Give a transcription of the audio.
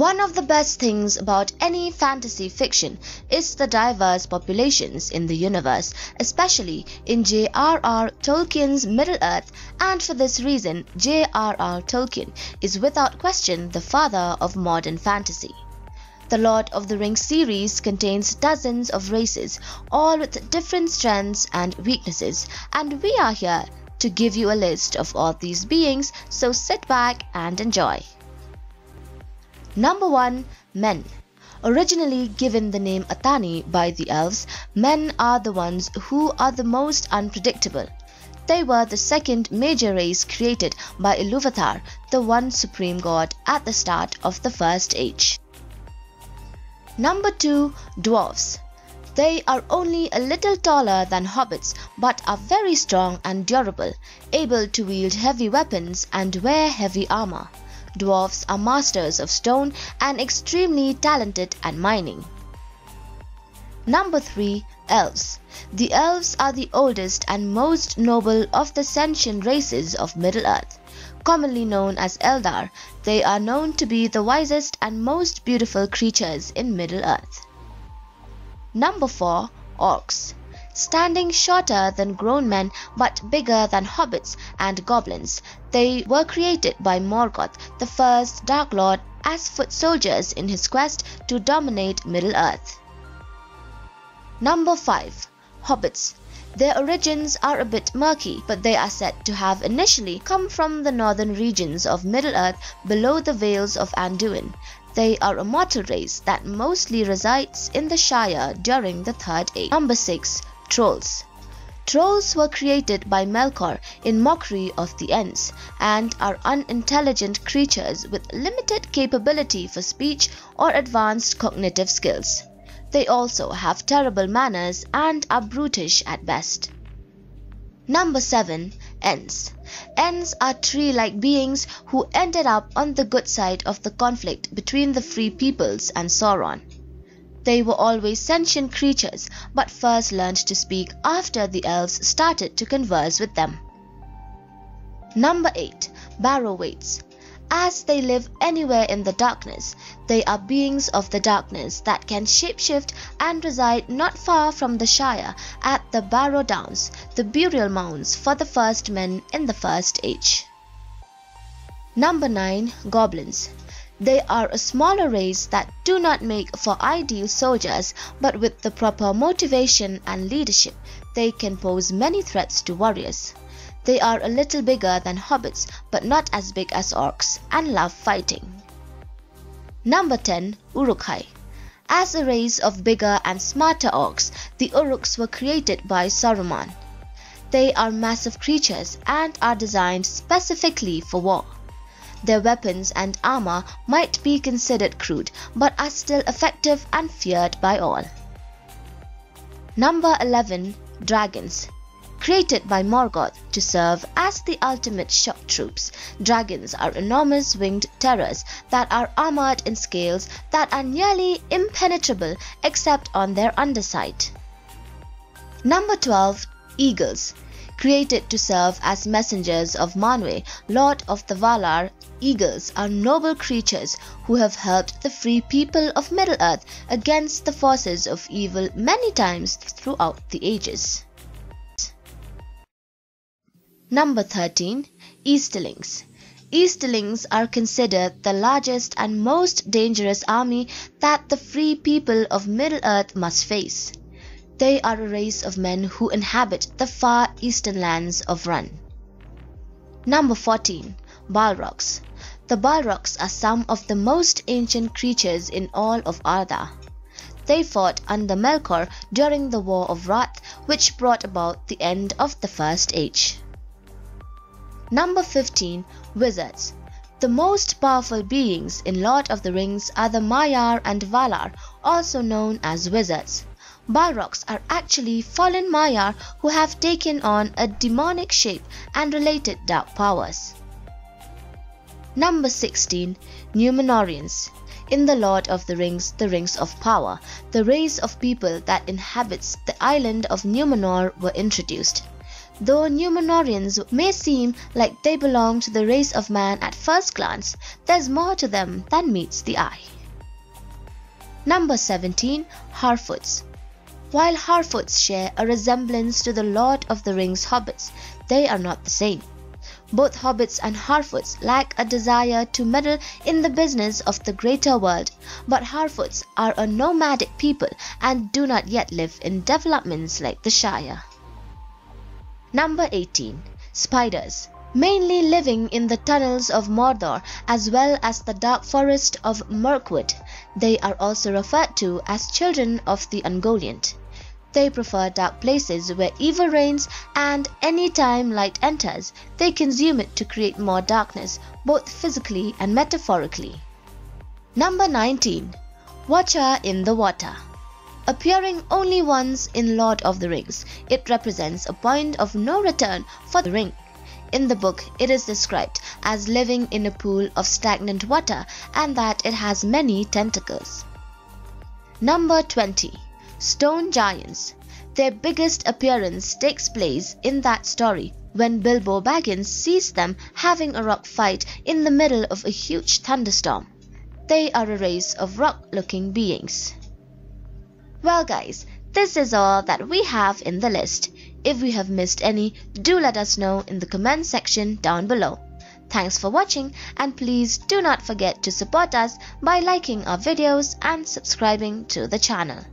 One of the best things about any fantasy fiction is the diverse populations in the universe, especially in J.R.R. Tolkien's Middle-earth, and for this reason J.R.R. Tolkien is without question the father of modern fantasy. The Lord of the Rings series contains dozens of races, all with different strengths and weaknesses, and we are here to give you a list of all these beings, so sit back and enjoy. Number 1. Men. Originally given the name Atani by the Elves, men are the ones who are the most unpredictable. They were the second major race created by Ilúvatar, the one supreme god, at the start of the First Age. Number 2. Dwarves. They are only a little taller than hobbits but are very strong and durable, able to wield heavy weapons and wear heavy armor. Dwarves are masters of stone and extremely talented at mining. Number 3. Elves. The Elves are the oldest and most noble of the sentient races of Middle-earth. Commonly known as Eldar, they are known to be the wisest and most beautiful creatures in Middle-earth. Number 4. Orcs. Standing shorter than grown men but bigger than hobbits and goblins, they were created by Morgoth, the first Dark Lord, as foot soldiers in his quest to dominate Middle-earth. Number 5. Hobbits. Their origins are a bit murky, but they are said to have initially come from the northern regions of Middle-earth below the Vales of Anduin. They are a mortal race that mostly resides in the Shire during the Third Age. Number 6. Trolls. Trolls were created by Melkor in mockery of the Ents and are unintelligent creatures with limited capability for speech or advanced cognitive skills. They also have terrible manners and are brutish at best. Number 7. Ents. Ents are tree-like beings who ended up on the good side of the conflict between the Free Peoples and Sauron. They were always sentient creatures, but first learned to speak after the Elves started to converse with them. Number 8. Barrow. As they live anywhere in the darkness, they are beings of the darkness that can shapeshift and reside not far from the Shire at the Barrow Downs, the burial mounds for the first men in the First Age. Number 9. Goblins. They are a smaller race that do not make for ideal soldiers, but with the proper motivation and leadership, they can pose many threats to warriors. They are a little bigger than hobbits, but not as big as orcs, and love fighting. Number 10. Uruk-hai. As a race of bigger and smarter orcs, the Uruks were created by Saruman. They are massive creatures and are designed specifically for war. Their weapons and armor might be considered crude, but are still effective and feared by all. Number 11. Dragons. Created by Morgoth to serve as the ultimate shock troops, dragons are enormous winged terrors that are armored in scales that are nearly impenetrable except on their underside. Number 12. Eagles. Created to serve as messengers of Manwë, Lord of the Valar, eagles are noble creatures who have helped the free people of Middle-earth against the forces of evil many times throughout the ages. Number 13. Easterlings. Easterlings are considered the largest and most dangerous army that the free people of Middle-earth must face. They are a race of men who inhabit the far eastern lands of Run. Number 14. Balrogs. The Balrogs are some of the most ancient creatures in all of Arda. They fought under Melkor during the War of Wrath, which brought about the end of the First Age. Number 15. Wizards. The most powerful beings in Lord of the Rings are the Maiar and Valar, also known as wizards. Balrogs are actually fallen Maiar who have taken on a demonic shape and related dark powers. Number 16. Númenóreans. In the Lord of the Rings of Power, the race of people that inhabits the island of Númenor were introduced. Though Númenóreans may seem like they belong to the race of man at first glance, there's more to them than meets the eye. Number 17. Harfoots. While Harfoots share a resemblance to the Lord of the Rings hobbits, they are not the same. Both hobbits and Harfoots lack a desire to meddle in the business of the greater world, but Harfoots are a nomadic people and do not yet live in developments like the Shire. Number 18. Spiders. Mainly living in the tunnels of Mordor as well as the dark forest of Mirkwood, they are also referred to as children of the Ungoliant. They prefer dark places where evil reigns, and any time light enters, they consume it to create more darkness, both physically and metaphorically. Number 19. Watcher in the Water. Appearing only once in Lord of the Rings, it represents a point of no return for the ring. In the book, it is described as living in a pool of stagnant water and that it has many tentacles. Number 20. Stone Giants. Their biggest appearance takes place in that story when Bilbo Baggins sees them having a rock fight in the middle of a huge thunderstorm. They are a race of rock-looking beings. Well guys, this is all that we have in the list. If we have missed any, do let us know in the comment section down below. Thanks for watching, and please do not forget to support us by liking our videos and subscribing to the channel.